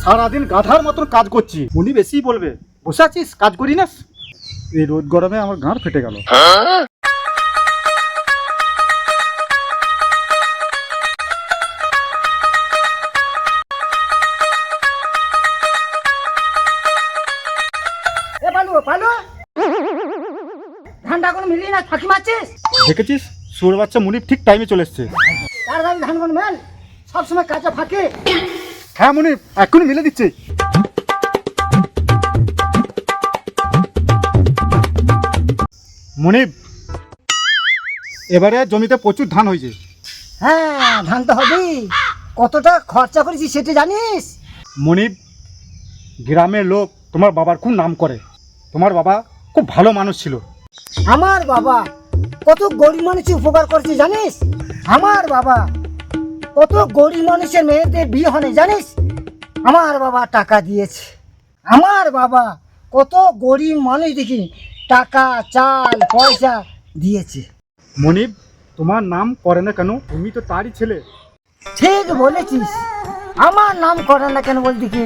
সারাদিন গাধার মতন কাজ করছি, উনি বেশি বলবে বসে আছিস কাজ করি না। এই রোদ গরমে আমার গাঁড় ফেটে গেল। ধানটা কোনো মিলিয়ে না, ফাঁকি মারছিস। দেখেছিস সুর বাচ্চা মুনিপ ঠিক টাইমে চলে এসছে। তাড়াতাড়ি ধান কোন মেল, সবসময় কাজে ফাঁকে। হ্যাঁ মুনিপ এক্ষুনি মিলে দিচ্ছে। মুনিপ এবারে জমিতে প্রচুর ধান হয়েছে। হ্যাঁ ধান তো হবেই, কতটা খরচা করেছি সেটা জানিস? মুনিপ গ্রামের লোক তোমার বাবার খুব নাম করে, তোমার বাবা খুব ভালো মানুষ ছিল। আমার বাবা কত গরিব মানুষের উপকার করেছে জানিস? আমার বাবা কত গরিব মানুষের মেয়েদের বিয়ে হয়নি জানিস? আমার বাবা টাকা দিয়েছে। আমার বাবা কত গরিব মানুষ দেখি টাকা চাল পয়সা দিয়েছে। মুনিপ তোমার নাম করে না কেন? তুমি তো তারই ছেলে। ঠিক বলেছিস, আমার নাম করে না কেন বল দেখি?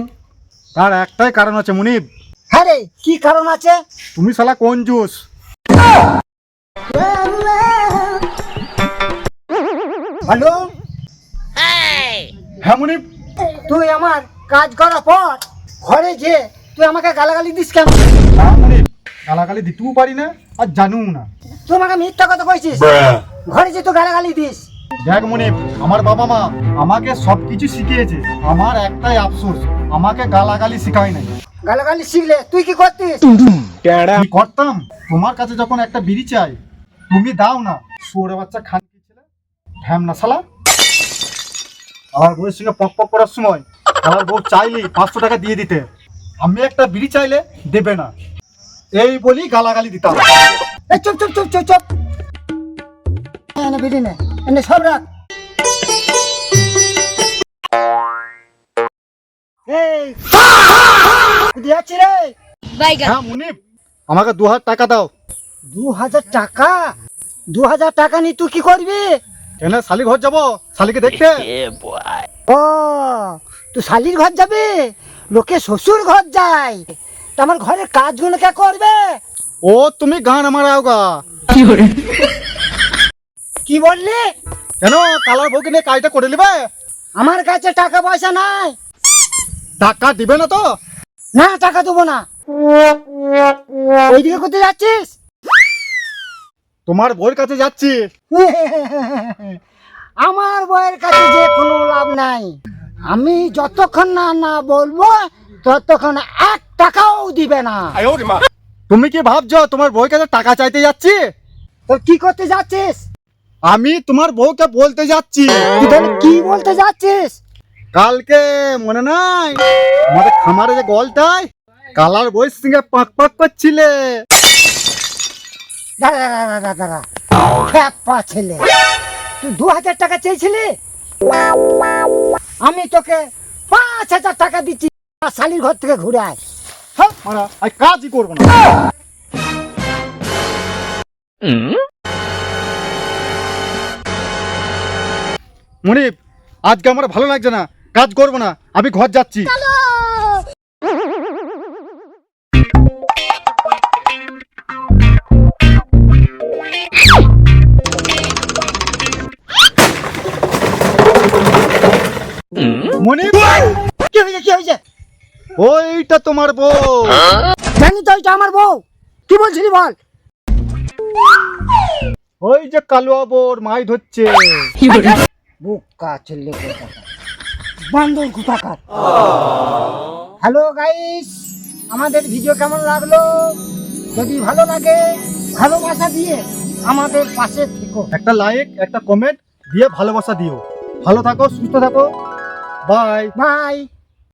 তার একটাই কারণ আছে মুনিপ। হ্যাঁ রে, কি কারণ আছে? তুমি শালা কঞ্জুস। হ্যালো, হ্যাঁ মুনিপ। তুই আমার কাজ করার পর ঘরে যে তুই আমাকে গালাগালি দিস কেন? না মুনিপ, গালাগালি দিতেও পারি না আর জানুও না। তুই আমাকে মিথ্যা কথা কইছিস, ঘরে যে তুই গালাগালি দিস। দেখ মুনিপ, আমার বাবা মা আমাকে সবকিছু শিখিয়েছে, আমার একটাই আফসোস আমাকে গালাগালি শিখায় নাই। গালাগালি শিখলে তুই কি করতিস? কি করতাম, তোমার কাছে যখন একটা বিড়ি চাই তুমি দাও না। শুয়োরে বাচ্চা খানকি ছেলে, ঢ্যাম না শালা। আমার বউয়ের সঙ্গে পক পক করার সময় আমার বউ চাইলে 500 টাকা দিয়ে দিতে, আমি একটা বিড়ি চাইলে দেবে না, এই বলি গালাগালি দিতাম। এই চুপ চুপ চুপ চুপ চুপ, এনে বিড়ি নে, এনে সব রাখ। এই দিয়াছি রে। হ্যাঁ মুনিপ, আমাকে 2000 টাকা দাও। 2000 টাকা? 2000 টাকা নিয়ে তুই কি করবি? কেন শালি ঘর যাবো শালিকে দেখতে। ও তুই শালির ঘর যাবি? লোকে শ্বশুর ঘর যায়, তা আমার ঘরের কাজগুলো কে করবে? ও তুমি গান আমার আওগা। কি বললি? কেন কালার বউকে নিয়ে কাজটা করে নিবে? আমার কাছে টাকা পয়সা নাই। টাকা দিবে না তো? না টাকা দেবো না। ওইদিকে কোথায় যাচ্ছিস? তোমার বউয়ের কাছে যাচ্ছি। আমার বইয়ের কাছে যে কোনো লাভ নাই। আমি যতক্ষণ না না বলবো ততক্ষণ 1 টাকাও দিবে না। তুমি কি ভাবছো তোমার বউয়ের কাছে টাকা চাইতে যাচ্ছি? তো কি করতে যাচ্ছিস? আমি তোমার বউকে বলতে যাচ্ছি। তুই তাহলে কি বলতে যাচ্ছিস? কালকে মনে নাই আমাদের খামারে যে গলটায় কালার বউয়ের সঙ্গে পাক পাক করছিলে? দাঁড়া দাঁড়া দাঁড়া দাঁড়া, খ্যাপা ছেলে, তুই 2000 টাকা চেয়েছিলি, আমি তোকে 5000 টাকা দিচ্ছি। শালির ঘর থেকে ঘুরে আয়। মানে আমি কাজই করবো না। মনিপ আজকে আমার ভালো লাগছে না, কাজ করবো না, আমি ঘর যাচ্ছি। মনিপ কি হয়েছে কি হয়েছে? ওইটা তোমার বউ। জানি তো ওইটা আমার বউ। কি বলছিলি বল? ওই যে কালুয়া বোর মাই ধরছে। বুকা ছেলে কোথাকার, বান্দর কোথাকার। হ্যালো গাইস, আমাদের ভিডিও কেমন লাগলো? যদি ভালো লাগে ভালোবাসা দিয়ে আমাদের পাশে থেকো। একটা লাইক একটা কমেন্ট দিয়ে ভালোবাসা দিও। ভালো থাকো, সুস্থ থাকো, বাই। বাই।